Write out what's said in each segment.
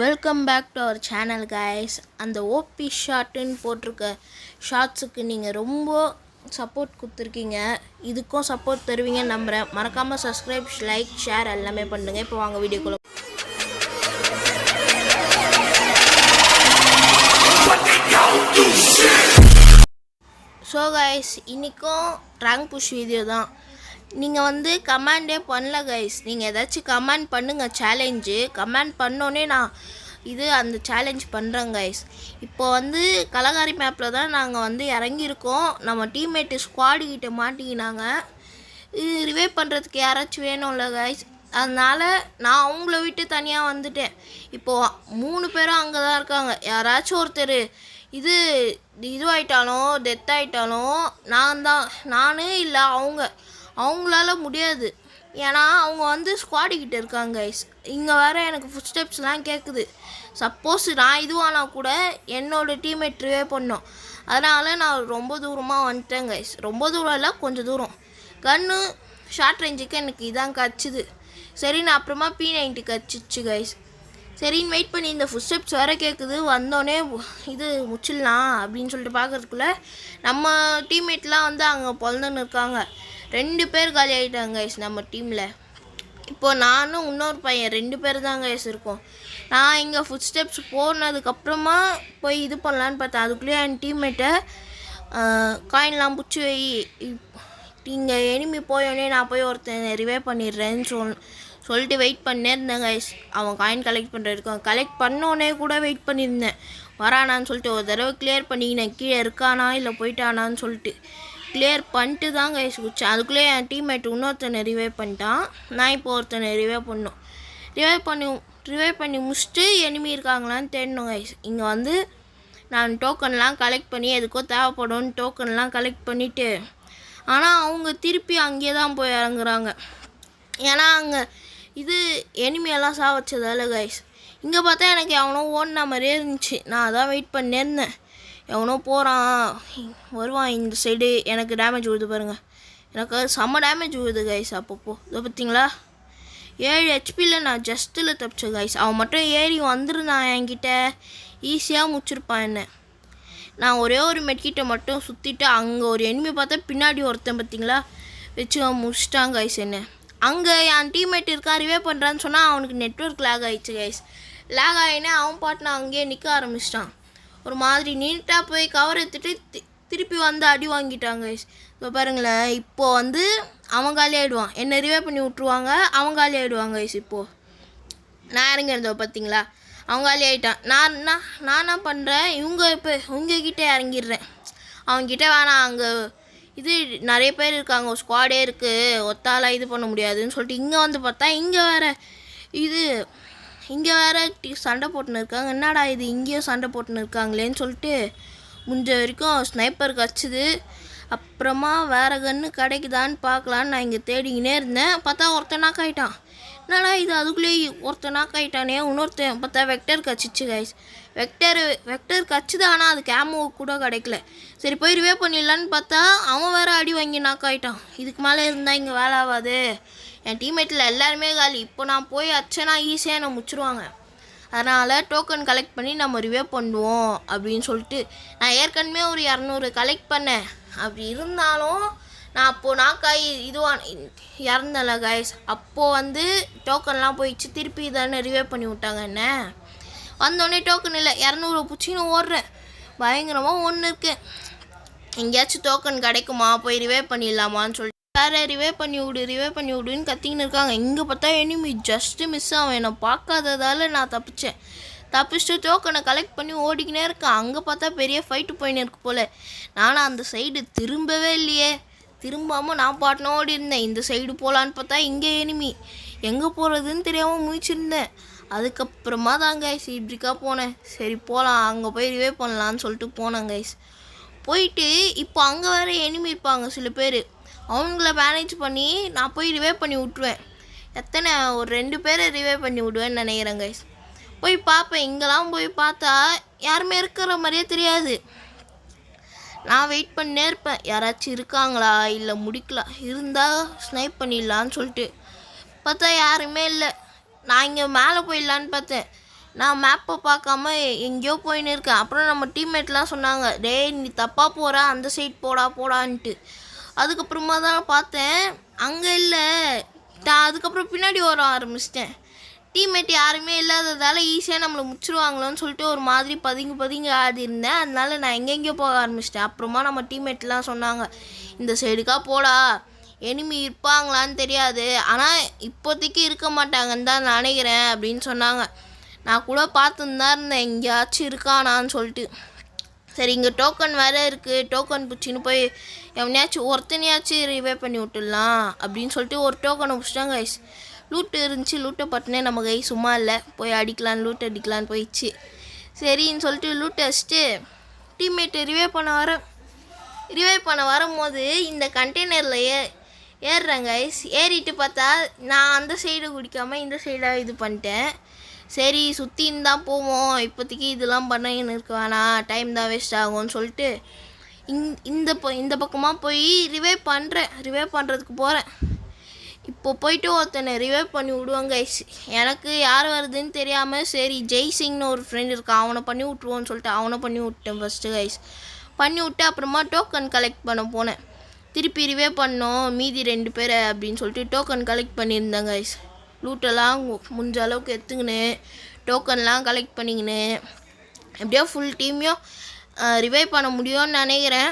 Welcome back to our channel guys. அந்த OP ஷார்ட்டுன்னு போட்டிருக்க ஷார்ட்ஸுக்கு நீங்கள் ரொம்ப சப்போர்ட் கொடுத்துருக்கீங்க. இதுக்கும் சப்போர்ட் தருவீங்கன்னு நம்புகிறேன். மறக்காமல் சப்ஸ்கிரைப், லைக், ஷேர் எல்லாமே பண்ணுங்கள். இப்போ வாங்க வீடியோக்குள்ள. ஸோ கைஸ், இன்றைக்கும் ரேங்க் புஷ் வீடியோ தான். நீங்கள் கமெண்டே பண்ணல கைஸ். நீங்கள் ஏதாச்சும் கமெண்ட் பண்ணுங்கள். சேலஞ்சு கமெண்ட் பண்ணோன்னே நான் அந்த சேலஞ்ச் பண்ணுறேன் கைஸ். இப்போ கலகாரி மேப்பில் தான் நாங்கள் இறங்கியிருக்கோம். நம்ம டீம்மேட்டு ஸ்குவாடு கிட்ட மாட்டிக்கினாங்க. இது ரிவைவ் பண்ணுறதுக்கு யாராச்சும் வேணும்ல கைஸ். அதனால் நான் அவங்கள விட்டு தனியாக வந்துட்டேன். இப்போது 3 பேரும் அங்கே தான் இருக்காங்க. யாராச்சும் ஒருத்தர் இதுவாயிட்டாலும் டெத் ஆகிட்டாலும் நானே இல்லை அவங்களால முடியாது. ஏன்னா அவங்க ஸ்குவாடிக்கிட்ட இருக்காங்க கைஸ். இங்கே வேறு எனக்கு ஃபுட் ஸ்டெப்ஸ்லாம் கேட்குது. சப்போஸ் நான் இதுவானா கூட என்னோடய டீம்மேட் ரிவே பண்ணோம். அதனால் நான் ரொம்ப தூரமாக வந்துட்டேன் கைஸ். ரொம்ப தூரம் இல்லை, கொஞ்சம் தூரம். கன்று ஷார்ட் ரேஞ்சுக்கு எனக்கு இதான் கச்சுது. சரி, நான் அப்புறமா P90 கச்சிச்சு கைஸ். சரின்னு வெயிட் பண்ணி இந்த ஃபுட் ஸ்டெப்ஸ் வேறு கேட்குது. வந்தோடனே முச்சிடலாம் அப்படின்னு சொல்லிட்டு பார்க்குறதுக்குள்ளே நம்ம டீம்மேட்லாம் அங்கே பொழந்துன்னு இருக்காங்க. 2 பேர் காலி ஆகிட்டாங்க கைஸ் நம்ம டீமில். இப்போது நானும் இன்னொரு பையன் 2 பேர் தான் கைஸ் இருக்கோம். நான் இங்கே ஃபுட் ஸ்டெப்ஸ் போனதுக்கப்புறமா போய் இது பண்ணலான்னு பார்த்தேன். அதுக்குள்ளேயே என் டீம்மேட்டை காயின்லாம் பிடிச்சி வை, இங்கே எனிமி போயோடனே நான் போய் ஒருத்தன் ரிவைவ் பண்ணிடுறேன்னு சொல்லிட்டு வெயிட் பண்ணே இருந்தேன் கைஸ். அவன் காயின் கலெக்ட் பண்ணுறதுக்கு கலெக்ட் பண்ணோடனே கூட வெயிட் பண்ணியிருந்தேன். வரானான்னு சொல்லிட்டு ஒரு தடவை கிளியர் பண்ணிக்கினேன். கீழே இருக்கானா இல்லை போயிட்டானான்னு சொல்லிட்டு கிளியர் பண்ணிட்டு தான் கைஸ் குச்சேன். அதுக்குள்ளே என் டீம்மேட் இன்னொருத்தனை ரிவைவ் பண்ணிட்டான். நான் இப்போ ஒருத்தனை ரிவைவ் பண்ணோம். ரிவைவ் பண்ணி முடிச்சுட்டு எனிமி இருக்காங்களான்னு தேடணும் கைஸ். இங்கே நான் டோக்கன்லாம் கலெக்ட் பண்ணி எதுக்கோ தேவைப்படும் டோக்கன்லாம் கலெக்ட் பண்ணிவிட்டு, ஆனால் அவங்க திருப்பி அங்கேயே தான் போய் இறங்குறாங்க. ஏன்னா அங்கே எனிமையெல்லாம் சாவச்சதால கைஸ். இங்கே பார்த்தா எனக்கு எவனோ ஓடின மாதிரியே இருந்துச்சு. நான் அதான் வெயிட் பண்ணியிருந்தேன். எவனோ போகிறான் வருவான் இந்த சைடு. எனக்கு டேமேஜ் விழுது பாருங்கள். எனக்கு செம்ம டேமேஜ் விழுது கைஸ். அப்பப்போ இதை பார்த்தீங்களா, 7 ஹெச்பியில் நான் ஜஸ்ட்டில் தப்பிச்சேன் கைஸ். அவன் மட்டும் ஏறி வந்துருந்தான் என்கிட்ட, ஈஸியாக முடிச்சிருப்பான் என்ன. நான் ஒரே ஒரு மெட்கிட்ட மட்டும் சுற்றிட்டு அங்கே ஒரு எனிமி பார்த்தா பின்னாடி ஒருத்தன் பார்த்தீங்களா வச்சு முடிச்சிட்டான் கைஸ் என்ன. அங்கே என் டீம்மேட் இருக்கா ரிவைவ் பண்ணுறான்னு சொன்னால் அவனுக்கு நெட்வொர்க் லேக் ஆகிடுச்சு கைஸ். லேக் ஆகினே அவன் பாட்டு நான் அங்கேயே நிற்க ஆரம்பிச்சிட்டான். ஒரு மாதிரி நீட்டாக போய் கவர் எடுத்துகிட்டு திருப்பி அடி வாங்கிட்டாங்க கைஸ். இப்போ பாருங்களேன், இப்போது அவன் காலி ஆகிடுவான். என்னை ரிவைவ் பண்ணி விட்ருவாங்க, அவன் காலி ஆகிடுவாங்க கைஸ். இப்போது நான் இறங்கிருந்தோம் பார்த்தீங்களா, அவன் காலி ஆகிட்டான். நான் என்ன பண்ணுறேன், இப்போ உங்ககிட்ட இறங்கிடுறேன். அவங்ககிட்ட வேணாம், அங்கே நிறைய பேர் இருக்காங்க, ஒரு ஸ்குவாடே இருக்குது, ஒத்தாலாம் இது பண்ண முடியாதுன்னு சொல்லிட்டு இங்கே பார்த்தா இங்கே வேறு சண்டை போட்டுன்னு இருக்காங்க. என்னடா இது இங்கேயும் சண்டை போட்டுன்னு இருக்காங்களேன்னு சொல்லிட்டு முடிஞ்ச வரைக்கும் ஸ்னைப்பர் கச்சுது. அப்புறமா வேறு கன்று கிடைக்குதான்னு பார்க்கலான்னு நான் இங்கே தேடிக்கினே இருந்தேன். பார்த்தா ஒருத்தன் நாக் ஆகிட்டான். என்னடா இது அதுக்குள்ளேயே ஒருத்தன் நாக் ஆகிட்டானே. இன்னொருத்தன் பார்த்தா வெக்டர் கச்சிச்சு கைஸ். வெக்டர் கச்சுது, ஆனால் அது கேமோ கூட கிடைக்கல. சரி போய் ரிவே பண்ணிடலான்னு பார்த்தா அவன் வேறு அடி வாங்கி நாக் ஆகிட்டான். இதுக்கு மேலே இருந்தால் இங்கே வேலை ஆகாது. என் டீம்மேட்டில் எல்லாருமே காலி. இப்போ நான் போய் அச்சனா ஈஸியாக என்னை முடிச்சிருவாங்க. அதனால் டோக்கன் கலெக்ட் பண்ணி நம்ம ரிவே பண்ணுவோம் அப்படின்னு சொல்லிட்டு நான் ஏற்கனவே ஒரு 200 கலெக்ட் பண்ணேன். அப்படி இருந்தாலும் நான் அப்போது நாக்காய் இறந்தல கைஸ். அப்போது டோக்கன்லாம் போயிடுச்சு. திருப்பி தானே ரிவே பண்ணி விட்டாங்க என்ன. வந்தோடனே டோக்கன் இல்லை, 200 பிடிச்சின்னு ஓடுறேன். பயங்கரமாக ஒன்று இருக்கு. எங்கேயாச்சும் டோக்கன் கிடைக்குமா, போய் ரிவே பண்ணிடலாமான்னு சொல்லிட்டு வேறு ரிவே பண்ணி விடுன்னு கத்திக்கின்னு இருக்காங்க. இங்கே பார்த்தா எனிமி ஜஸ்ட்டு மிஸ் ஆகும். என்னை பார்க்காததால் நான் தப்பிச்சுட்டு டோக்கனை கலெக்ட் பண்ணி ஓடிக்கினே இருக்கேன். அங்கே பார்த்தா பெரிய ஃபைட்டு போயின்னு இருக்கு போல். நானும் அந்த சைடு திரும்பவே இல்லையே. திரும்பாமல் நான் பாட்டினா ஓடி இருந்தேன். இந்த சைடு போகலான்னு பார்த்தா இங்கே எனிமி. எங்கே போகிறதுன்னு தெரியாமல் முழிச்சிருந்தேன். அதுக்கப்புறமா தான் கைஸ் இப்படிக்கா போனேன். சரி போகலாம், அங்கே போய் ரிவே பண்ணலான்னு சொல்லிட்டு போனேன் கைஸ். போயிட்டு இப்போ அங்கே வேறு எனிமி இருப்பாங்க சில பேர். அவங்கள மேனேஜ் பண்ணி நான் போய் ரிவே பண்ணி விட்ருவேன். ஒரு 2 பேரை ரிவே பண்ணி விடுவேன்னு நினைக்கிறேன் கைஸ். போய் பார்ப்பேன். இங்கெல்லாம் போய் பார்த்தா யாருமே இருக்கிற மாதிரியே தெரியாது. நான் வெயிட் பண்ணே இருப்பேன், யாராச்சும் இருக்காங்களா இல்லை முடிக்கலாம், இருந்தால் ஸ்னைப் பண்ணிடலான்னு சொல்லிட்டு பார்த்தா யாருமே இல்லை. நான் இங்கே மேலே போயிடலான்னு பார்த்தேன். நான் மேப்பை பார்க்காம எங்கேயோ போயின்னு இருக்கேன். அப்புறம் நம்ம டீம்மேட்லாம் சொன்னாங்க, டேய் நீ தப்பாக போகிற, அந்த சைட் போடான்ட்டு. அதுக்கப்புறமா தான் பார்த்தேன் அங்கே இல்லை. நான் அதுக்கப்புறம் பின்னாடி வர ஆரம்பிச்சிட்டேன். டீம்மேட் யாருமே இல்லாததால் ஈஸியாக நம்மளை முடிச்சிருவாங்களோன்னு சொல்லிட்டு ஒரு மாதிரி பதுங்கி ஆடி இருந்தேன். அதனால நான் எங்கெங்கேயோ போக ஆரம்பிச்சிட்டேன். அப்புறமா நம்ம டீம்மேட்லாம் சொன்னாங்க, இந்த சைடுக்கா போடா, எனிமி இருப்பாங்களான்னு தெரியாது, ஆனால் இப்போதைக்கு இருக்க மாட்டாங்கன்னு தான் நினைக்கிறேன் அப்படின்னு சொன்னாங்க. நான் கூட பார்த்துன்னு தான் இருந்தேன் எங்கேயாச்சும் இருக்கானான்னு சொல்லிட்டு. சரி இங்கே டோக்கன் வேறு இருக்குது, டோக்கன் பிடிச்சின்னு போய் எவனையாச்சும் ஒருத்தனையாச்சும் ரிவே பண்ணி விட்டுடலாம் அப்படின்னு சொல்லிட்டு ஒரு டோக்கனை பிடிச்சிட்டாங்க கைஸ். லூட்டு இருந்துச்சு, லூட்டை பட்டினே நம்ம கை சும்மா இல்லை, போய் அடிக்கலான்னு லூட் அடிக்கலான்னு போயிடுச்சு. சரின்னு சொல்லிட்டு லூட்டை வச்சுட்டு டீம்மேட்டு ரிவே பண்ண வரும்போது இந்த கண்டெய்னரில் ஏறுறேன் கைஸ். ஏறிட்டு பார்த்தா நான் அந்த சைடு குடிக்காமல் இந்த சைடாக இது பண்ணிட்டேன். சரி சுற்றின்னு தான் போவோம், இப்போதைக்கு இதெல்லாம் பண்ணின்னு இருக்க வேணாம், டைம் தான் வேஸ்ட் ஆகும்னு சொல்லிட்டு இந்த பக்கமாக போய் ரிவே பண்ணுறதுக்கு போகிறேன். இப்போ போயிட்டு ஒருத்தனை ரிவே பண்ணி விடுவாங்க கைஸ். எனக்கு யார் வருதுன்னு தெரியாமல் சரி ஜெய்சிங்னு ஒரு ஃப்ரெண்ட் இருக்கான், அவனை பண்ணி விட்ருவோன்னு சொல்லிட்டு அவனை பண்ணி விட்டேன் ஃபஸ்ட்டு கைஸ். பண்ணி விட்டு அப்புறமா டோக்கன் கலெக்ட் பண்ண போனேன். திருப்பி ரிவே பண்ணோம் மீதி 2 பேரை அப்படின்னு சொல்லிட்டு டோக்கன் கலெக்ட் பண்ணியிருந்தேன் கைஸ். லூட்டெல்லாம் முடிஞ்ச அளவுக்கு எடுத்துக்கின்னு டோக்கன்லாம் கலெக்ட் பண்ணிக்கின்னு எப்படியோ ஃபுல் டீமையும் ரிவைவ் பண்ண முடியும்னு நினைக்கிறேன்.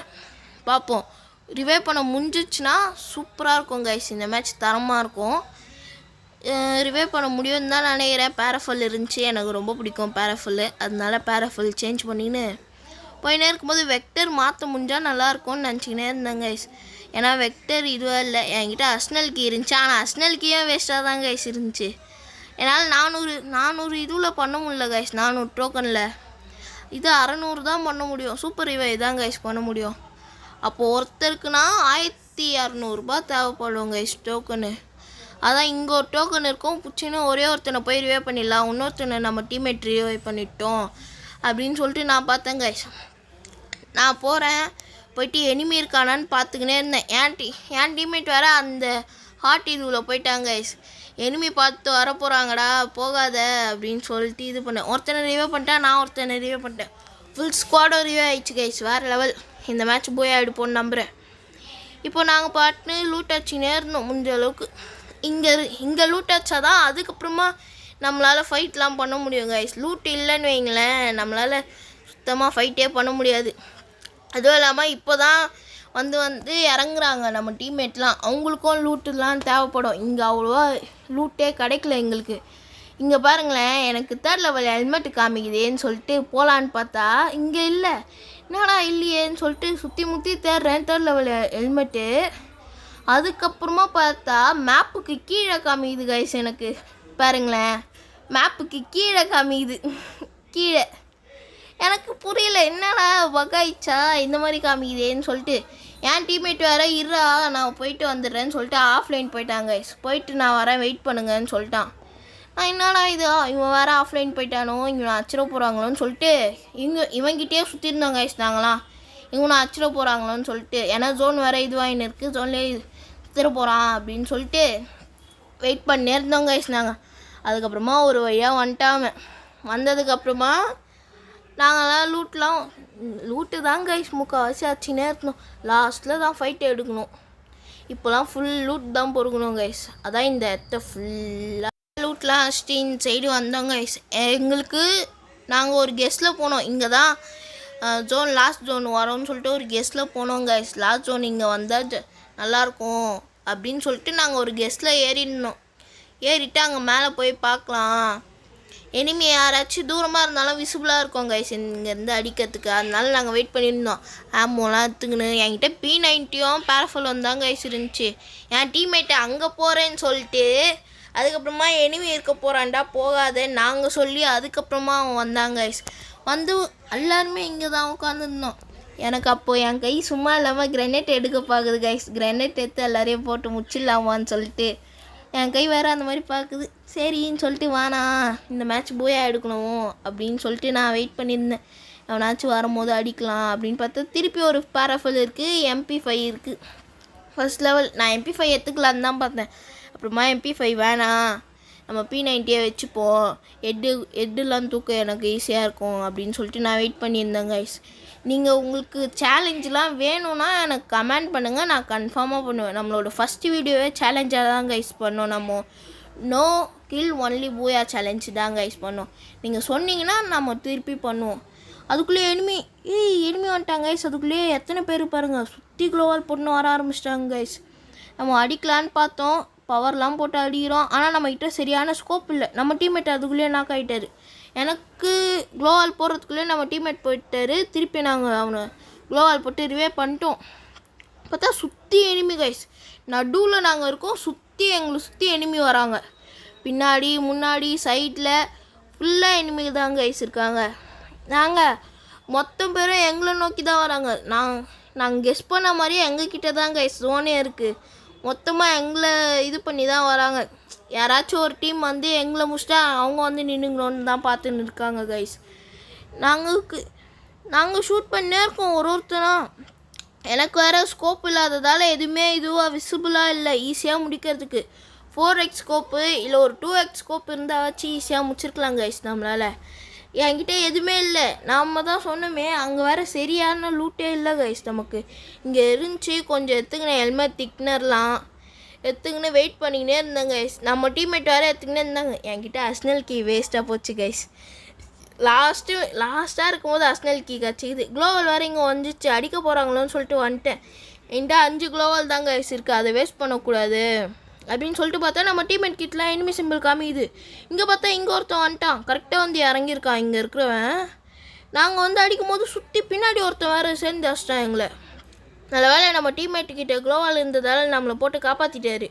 பார்ப்போம். ரிவைவ் பண்ண முடிஞ்சிச்சுன்னா சூப்பராக இருக்கும் கைஸ், இந்த மேட்ச் தரமாக இருக்கும். ரிவைவ் பண்ண முடியும்னு தான் நினைக்கிறேன். பேராஃபல் இருந்துச்சு, எனக்கு ரொம்ப பிடிக்கும் பேராஃபல், அதனால பேராஃபல் சேஞ்ச் பண்ணிக்கின்னு போயினே இருக்கும்போது வெக்டர் மாற்ற முடிஞ்சால் நல்லாயிருக்கும்னு நினச்சிக்கினே இருந்தேன் கைஸ். ஏன்னா வெக்டர் இதுவாக இல்லை, என்கிட்ட அர்சனல் கீ இருந்துச்சு, ஆனால் அர்சனல் கீயும் வேஸ்ட்டாக தான் கைஸ் இருந்துச்சு. என்னால் 400 இதுவில் பண்ண முடியல கைஸ், 400 டோக்கனில். இது 600 தான் பண்ண முடியும், சூப்பர் ரிவைவ் தான் கைஸ் பண்ண முடியும். அப்போது ஒருத்தருக்குன்னா 1600 தேவைப்படும் கைஸ் டோக்கனு. அதான் இங்கே ஒரு டோக்கன் இருக்கும், பிடிச்சின்னு ஒரே ஒருத்தனை போய் ரிவைவ் பண்ணிடலாம், இன்னொருத்தனை நம்ம டீம்மேட் ரிவைவ் பண்ணிட்டோம் அப்படின்னு சொல்லிட்டு நான் பார்த்தேன் கைஸ். நான் போகிறேன், போயிட்டு எனிமி இருக்கானான்னு பார்த்துக்கினே இருந்தேன். என் டீம்மேட் வேறு அந்த ஹார்ட் இதுவில் போயிட்டாங்க கைஸ். எனிமி பார்த்து வர போகிறாங்கடா போகாத அப்படின்னு சொல்லிட்டு இது பண்ணேன். ஒருத்தனை ரிவைவ் பண்ணிட்டேன், நான் ஒருத்தனை ரிவைவ் பண்ணிட்டேன். ஃபுல் ஸ்குவாடும் ரிவைவ் ஆகிடுச்சு கைஸ், வேறு லெவல். இந்த மேட்ச் போய் ஆகிடுப்போன்னு நம்புகிறேன். இப்போ நாங்கள் பாட்டுன்னு லூட் அடிச்சுனே இருந்தோம் முடிஞ்ச அளவுக்கு. இங்கே லூட் அடிச்சா தான் அதுக்கப்புறமா நம்மளால் ஃபைட்லாம் பண்ண முடியும் கைஸ். லூட் இல்லைன்னு வைங்களேன், நம்மளால் சுத்தமாக ஃபைட்டே பண்ண முடியாது. அதுவும் இல்லாமல் இப்போ தான் வந்து இறங்குறாங்க நம்ம டீம்மேட்லாம், அவங்களுக்கும் லூட்டுலாம் தேவைப்படும். இங்கே அவ்வளோவா லூட்டே கிடைக்கல எங்களுக்கு. இங்கே பாருங்களேன், எனக்கு 3rd லெவல் ஹெல்மெட்டு காமிக்குதேன்னு சொல்லிட்டு போகலான்னு பார்த்தா இங்கே இல்லை. என்னடா இல்லையேன்னு சொல்லிட்டு சுற்றி முற்றி தேடுறேன் 3rd லெவல் ஹெல்மெட்டு. அதுக்கப்புறமா பார்த்தா மேப்புக்கு கீழே காமிக்குது கைஸ். எனக்கு பாருங்களேன், மேப்புக்கு கீழே காமிக்குது. கீழே எனக்கு புரியல, என்னடா வகாயிச்சா இந்த மாதிரி காமிக்குதேன்னு சொல்லிட்டு என் டீம்மேட் வேறு இருறா நான் போயிட்டு வந்துடுறேன்னு சொல்லிட்டு ஆஃப்லைன் போயிட்டாங்க கைஸ். போயிட்டு நான் வரேன் வெயிட் பண்ணுங்கன்னு சொல்லிட்டான். நான் என்னடா இது இவன் வேறு ஆஃப்லைன் போயிட்டானோ, இவனை அச்சிட போகிறாங்களோன்னு சொல்லிட்டு இவங்கிட்டே சுற்றிருந்தோம் கைஸ் நாங்களாம். இவனை அச்சிட போகிறாங்களோன்னு சொல்லிட்டு, ஏன்னா ஜோன் வேறு இதுவாகின்னு இருக்குது, ஜோன்லேயே சுற்றிட போகிறான் அப்படின்னு சொல்லிட்டு வெயிட் பண்ணி இருந்தோம் கைஸ் நாங்கள். அதுக்கப்புறமா ஒரு வழியாக வந்துட்டாமல் வந்ததுக்கப்புறமா நாங்களாம் லூட்டு தான் கைஸ் முக்கால்வாசி அடிச்சுனே இருந்தோம். லாஸ்ட்டில் தான் ஃபைட் எடுக்கணும். இப்போலாம் ஃபுல் லூட் தான் பொறுக்கணும் கைஸ். அதான் இந்த இடத்த ஃபுல்லாக லூட்லாம் அடிச்சுட்டு இந்த சைடு வந்தோம் கைஸ். எங்களுக்கு நாங்கள் ஒரு கெஸ்ட்டில் போனோம், இங்கே தான் லாஸ்ட் ஜோன் வரோன்னு சொல்லிட்டு ஒரு கெஸ்ட்டில் போனோம் கைஸ். லாஸ்ட் ஜோன் இங்கே வந்தால் நல்லாயிருக்கும் அப்படின்னு சொல்லிட்டு நாங்கள் ஒரு கெஸ்ட்டில் ஏறிட்டு அங்கே மேலே போய் பார்க்கலாம். எனிமி யாராச்சும் தூரமாக இருந்தாலும் விசிபிளாக இருக்கும் கைஸ் இங்கேருந்து அடிக்கிறதுக்கு. அதனால நாங்கள் வெயிட் பண்ணியிருந்தோம். ஆமோலாம் எடுத்துக்கின்னு என்கிட்ட P90யும் பேராஃபலும் தான் கைஸ் இருந்துச்சு. என் டீம்மேட்டை அங்கே போகிறேன்னு சொல்லிட்டு அதுக்கப்புறமா எனிமி இருக்க போகிறான்டா போகாத நாங்கள் சொல்லி அதுக்கப்புறமா அவன் வந்தாங்க கைஸ். வந்து எல்லாருமே இங்கே தான் உட்காந்துருந்தோம். எனக்கு அப்போது என் கை சும்மா இல்லாமல் கிரெனேட் எடுக்க பார்க்குது கைஸ். கிரெனேட் எடுத்து எல்லாரையும் போட்டு முடிச்சிடலாமான்னு சொல்லிட்டு என் கை வேறு அந்த மாதிரி பார்க்குது. சரின்னு சொல்லிட்டு வானா இந்த மேட்ச் போயா எடுக்கணும் அப்படின்னு சொல்லிட்டு நான் வெயிட் பண்ணியிருந்தேன். எவனாச்சும் வரும்போது அடிக்கலாம் அப்படின்னு பார்த்தா திருப்பி ஒரு பேராஃபல் இருக்குது, MP5 இருக்குது. ஃபர்ஸ்ட் லெவல் நான் MP5 எடுத்துக்கலான்னு தான் பார்த்தேன். அப்புறமா MP5 வேணாம், நம்ம P90 வச்சுப்போம், ஹெட்டெல்லாம் தூக்க எனக்கு ஈஸியாக இருக்கும் அப்படின்னு சொல்லிட்டு நான் வெயிட் பண்ணியிருந்தேன் கைஸ். நீங்கள் உங்களுக்கு சேலஞ்செலாம் வேணும்னா எனக்கு கமெண்ட் பண்ணுங்கள், நான் கன்ஃபார்மாக பண்ணுவேன். நம்மளோட ஃபஸ்ட்டு வீடியோவே சேலஞ்சாக தான் கைஸ் பண்ணோம். நம்ம நோ கில் ஒன்லி பூயா சேலஞ்ச் தான் கைஸ் பண்ணோம். நீங்கள் சொன்னீங்கன்னா நம்ம திருப்பி பண்ணுவோம். அதுக்குள்ளேயே எனிமி வந்துட்டாங்க கைஸ். அதுக்குள்ளேயே எத்தனை பேர் பாருங்கள், சுற்றி க்ளோவால் போட்டுன்னு வர ஆரம்பிச்சிட்டாங்க கைஸ். நம்ம அடிக்கலான்னு பார்த்தோம், பவர்லாம் போட்டு அடிக்கிறோம். ஆனால் நம்மகிட்ட சரியான ஸ்கோப் இல்லை. நம்ம டீம்மேட் அதுக்குள்ளேயே நாக் ஆகிட்டார். எனக்கு க்ளோவால் போடுறதுக்குள்ளேயே நம்ம டீம்மேட் போயிட்டார். திருப்பி நாங்கள் அவனை க்ளோவால் போட்டு ரிவே பண்ணிட்டோம். பார்த்தா சுற்றி எனிமி கைஸ். நடுவில் நாங்கள் இருக்கோம், எங்களை சுற்றி எனிமி வராங்க. பின்னாடி முன்னாடி சைடில் ஃபுல்லாக எனிமி தான் கைஸ் இருக்காங்க. நாங்கள் மொத்தம் பேரும் எங்களை நோக்கி தான் வராங்க. நாங்கள் கெஸ் பண்ண மாதிரியே எங்ககிட்ட தான் கைஸ் ஜோனே இருக்குது. மொத்தமாக எங்களை இது பண்ணி தான் வராங்க. யாராச்சும் ஒரு டீம் வந்து எங்களை முடிச்சிட்டா அவங்க வந்து நின்றுங்கன்னு தான் பார்த்துன்னு இருக்காங்க கைஸ். நாங்கள் ஷூட் பண்ணே இருக்கோம் ஒருத்தனா. எனக்கு வேறு ஸ்கோப் இல்லாததால் எதுவுமே இதுவாக விசிபிளாக இல்லை ஈஸியாக முடிக்கிறதுக்கு. 4x ஸ்கோப்பு இல்லை ஒரு 2x ஸ்கோப் இருந்தால் வச்சு ஈஸியாக முடிச்சிருக்கலாம் கைஸ் நம்மளால். என்கிட்ட எதுவுமே இல்லை. நாம் தான் சொன்னோமே, அங்கே வேறு சரியான லூட்டே இல்லை கைஸ் நமக்கு. இங்கே இருந்துச்சு கொஞ்சம் எடுத்துக்கினேன், ஹெல்மெட் திக்னர்லாம் எடுத்துக்கின்னு வெயிட் பண்ணிக்கினே இருந்தேன் கைஸ். நம்ம டீம்மேட் வேறு எடுத்துக்கினே இருந்தாங்க. என்கிட்ட அஸ்னல் கீ வேஸ்ட்டாக போச்சு கைஸ். லாஸ்ட்டாக இருக்கும்போது அஸ்னல் கீ கிடச்சிக்குது. க்ளோவல் வேறு இங்கே வந்துச்சு, அடிக்க போகிறாங்களோன்னு சொல்லிட்டு வந்துட்டேன். என்கிட்ட 5 க்ளோவல் தாங்க கைஸ் இருக்குது, அதை வேஸ்ட் பண்ணக்கூடாது அப்படின்னு சொல்லிட்டு பார்த்தா நம்ம டீம்மேட் கிட்டலாம் எனிமி சிம்பிள் காமிக்குது. இங்கே பார்த்தா இங்கே ஒருத்தன் வந்துட்டான், கரெக்டாக வந்து இறங்கியிருக்கான் இங்கே இருக்கிறவன். நாங்கள் வந்து அடிக்கும் போது சுற்றி பின்னாடி ஒருத்தன் வேறு சேர்ந்து அடிச்சிட்டான் எங்களை. நல்ல வேலை நம்ம டீம்மேட்டுக்கிட்ட க்ளோவால் இருந்ததால் நம்மளை போட்டு காப்பாற்றிட்டாரு.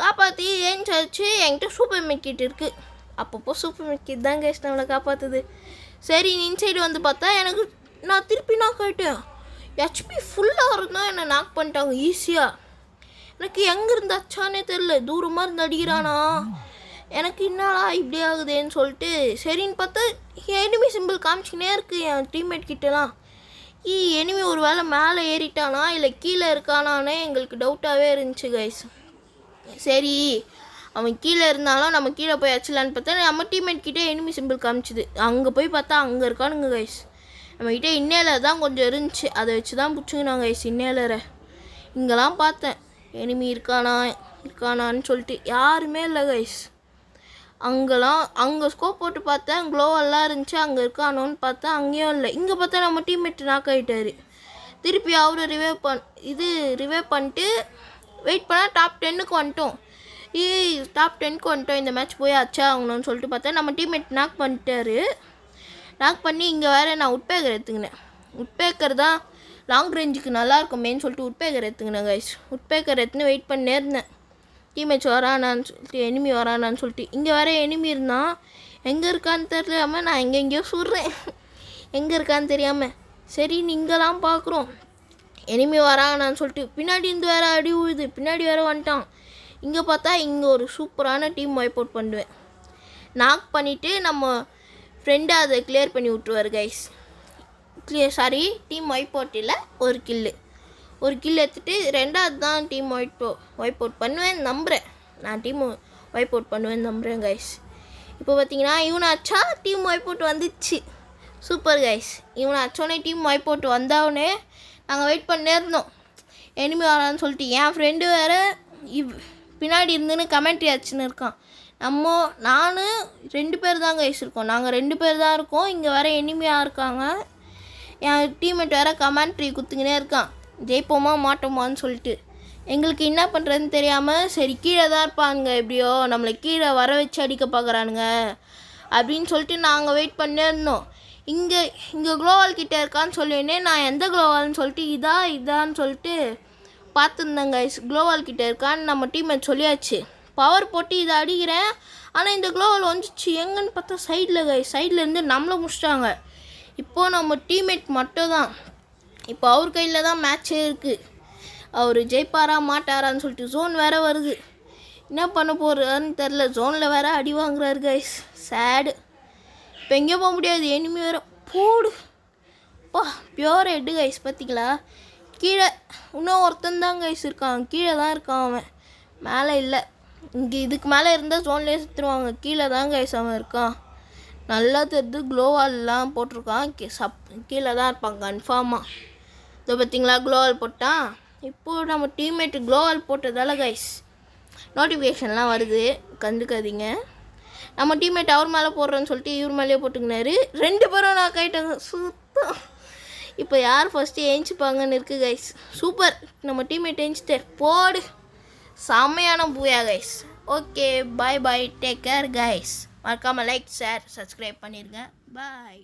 காப்பாற்றி ஏஞ்சாச்சு. என்கிட்ட சூப்பர் மெக்கிட் இருக்குது. அப்பப்போ சூப்பர் மெக்கிட் தான் கேஸ் நம்மளை காப்பாற்றுது. சரி இன்சைடு வந்து பார்த்தா நான் திருப்பி நாக் ஆகிட்டேன். ஹெச்பி ஃபுல்லாக இருந்தால் என்னை நாக் பண்ணிட்டாங்க ஈஸியாக. எனக்கு எங்கே இருந்தாச்சானே தெரில, தூரமாக இருந்து அடிக்கிறானா. எனக்கு என்னடா இப்படி ஆகுதுன்னு சொல்லிட்டு சரின்னு பார்த்தா எனிமி சிம்பிள் காமிச்சிக்கினே இருக்குது என் டீம்மேட் கிட்டலாம். எனிமி ஒரு வேளை மேலே ஏறிட்டானா இல்லை கீழே இருக்கானானே எங்களுக்கு டவுட்டாகவே இருந்துச்சு கைஸ். சரி அவன் கீழே இருந்தாலும் நம்ம கீழே போய் அடிச்சலான்னு பார்த்தா நம்ம டீம்மேட் கிட்டே எனிமி சிம்பிள் காமிச்சிது. அங்கே போய் பார்த்தா அங்கே இருக்கானுங்க கைஸ். நம்மக்கிட்ட இன்னேலர் தான் கொஞ்சம் இருந்துச்சு, அதை வச்சு தான் பிடிச்சிங்கண்ணா கைஸ் இன்னேலரை. இங்கெல்லாம் பார்த்தேன் எனிமி இருக்கானான்னு சொல்லிட்டு யாருமே இல்லை கைஸ். அங்கே ஸ்கோப் போட்டு பார்த்தேன், க்ளோவெல்லாம் இருந்துச்சு, அங்கே இருக்கானோன்னு பார்த்தா அங்கேயும் இல்லை. இங்கே பார்த்தா நம்ம டீம்மேட் நாக் ஆகிட்டார். திருப்பி அவரை ரிவே பண்ணிட்டு வெயிட் பண்ணால் டாப் 10க்கு வந்துட்டோம். டாப் 10க்கு வந்துட்டோம், இந்த மேட்ச் போய் அச்சா ஆகணும்னு சொல்லிட்டு பார்த்தா நம்ம டீம்மேட் நாக் பண்ணிட்டாரு. நாக் பண்ணி இங்கே வேறு நான் உட்பேக்கர் எடுத்துக்கினேன். உட்பேக்கர் தான் லாங் ரேஞ்சுக்கு நல்லாயிருக்குமேன்னு சொல்லிட்டு உட்பேக்கர் எடுத்துக்கினேன் கைஸ். உட்பேக்கர் எடுத்துன்னு வெயிட் பண்ணே இருந்தேன். டீம்மேட்ஸ் வரானான்னு சொல்லிட்டு எனிமி வரானான்னு சொல்லிட்டு. இங்கே வேறு எனிமி இருந்தான், எங்கே இருக்கான்னு தெரியாமல் நான் எங்கெங்கேயோ சுடுறேன், எங்கே இருக்கான்னு தெரியாமல். சரி இங்கெல்லாம் பார்க்குறோம் எனிமி வரானான்னு சொல்லிட்டு பின்னாடி இருந்து வேறு அடி உழுது, பின்னாடி வேறு வந்துட்டான். இங்கே பார்த்தா இங்கே ஒரு சூப்பரான டீம் வைப் அவுட் பண்ணுவேன். நாக் பண்ணிவிட்டு நம்ம ஃப்ரெண்டை அதை கிளியர் பண்ணி விட்ருவார் கைஸ். டீம் வைப் அவுட் இல்லை, ஒரு கில் எடுத்துகிட்டு 2வது தான் டீம் வைப் அவுட் பண்ணுவேன் நம்புகிறேன். நான் டீம் வைப் அவுட் பண்ணுவேன் நம்புகிறேன் கைஸ். இப்போ பார்த்தீங்கன்னா இவனை அச்சா டீம் வைப் அவுட் வந்துச்சு. Super guys. இவனை அச்சோடனே டீம் வைப் அவுட் வந்தவொடனே நாங்கள் வெயிட் பண்ணே இருந்தோம் எனிமி வரான்னு சொல்லிட்டு. என் ஃப்ரெண்டு வேறு பின்னாடி இருந்துன்னு கமெண்ட்ரி ஆச்சுன்னு இருக்கான். நான் 2 பேர் தான் கைஸ் இருக்கோம், நாங்கள் 2 பேர் தான் இருக்கோம். இங்கே வேறு எனிமியாக இருக்காங்க. என் டீம்மேட் வேறு கமெண்ட்ரி குத்துக்கினே இருக்கான், ஜெயிப்போமா மாட்டோமான்னு சொல்லிட்டு. எங்களுக்கு என்ன பண்ணுறதுன்னு தெரியாமல் சரி கீழே தான் இருப்பாங்க, எப்படியோ நம்மளை கீழே வர வச்சு அடிக்க பார்க்குறானுங்க அப்படின்னு சொல்லிட்டு நாங்கள் வெயிட் பண்ணே இருந்தோம். இங்கே க்ளோவால் கிட்டே இருக்கான்னு சொல்லினே நான் எந்த க்ளோவால்னு சொல்லிட்டு இதான்னு சொல்லிட்டு பார்த்துருந்தேன் கைஸ். க்ளோவால் கிட்டே இருக்கான்னு நம்ம டீம்மேட் சொல்லியாச்சு. பவர் போட்டு இதை அடிக்கிறேன், ஆனால் இந்த க்ளோவால் வந்துச்சு எங்கன்னு பார்த்தா சைடில் இருந்து நம்மளை முடிச்சிட்டாங்க. இப்போது நம்ம டீம்மேட் மட்டும் தான், இப்போ அவர் கையில் தான் மேட்சே இருக்குது. அவர் ஜெயிப்பாரா மாட்டாரான்னு சொல்லிட்டு ஜோன் வேறு வருது. என்ன பண்ண போகிறாருன்னு தெரில, ஜோனில் வேறு அடி வாங்குறாரு கைஸ். சேடு. இப்போ எங்கேயும் போக முடியாது, எனிமி வேறு போடு பா பியோர் ஹெட்டு கைஸ். பார்த்திங்களா கீழே இன்னும் ஒருத்தன் தான் கைஸ் இருக்கான், கீழே தான் இருக்கான் அவன், மேலே இல்லை. இங்கே இதுக்கு மேலே இருந்தால் ஜோன்லேயே சுற்றுருவாங்க. கீழே தான் கைஸ் அவன் இருக்கான். நல்லா தெரியுது, க்ளோவால்லாம் போட்டிருக்கான். கீழே தான் இருப்பான் கன்ஃபார்மாக. இதை பார்த்தீங்களா, க்ளோவால் போட்டான். இப்போது நம்ம டீம்மேட்டு க்ளோவால் போட்டதால கைஸ் நோட்டிஃபிகேஷன்லாம் வருது, கண்டுக்காதீங்க. நம்ம டீம்மேட் அவர் மேலே போடுறேன்னு சொல்லிட்டு இவர் மேலேயே போட்டுக்கினாரு. 2 பேரும் நான் கைட்டாங்க சுத்தம். இப்போ யார் ஃபஸ்ட்டு ஏஞ்சிப்பாங்கன்னு இருக்குது கைஸ். சூப்பர், நம்ம டீம்மேட் ஏஞ்சிட்டு போடு. செம்மையான பூயா கைஸ். ஓகே, பாய் பாய், டேக் கேர் கைஸ். மறக்காமல் லைக், ஷேர், சப்ஸ்கிரைப் பண்ணிடுங்க. பாய்.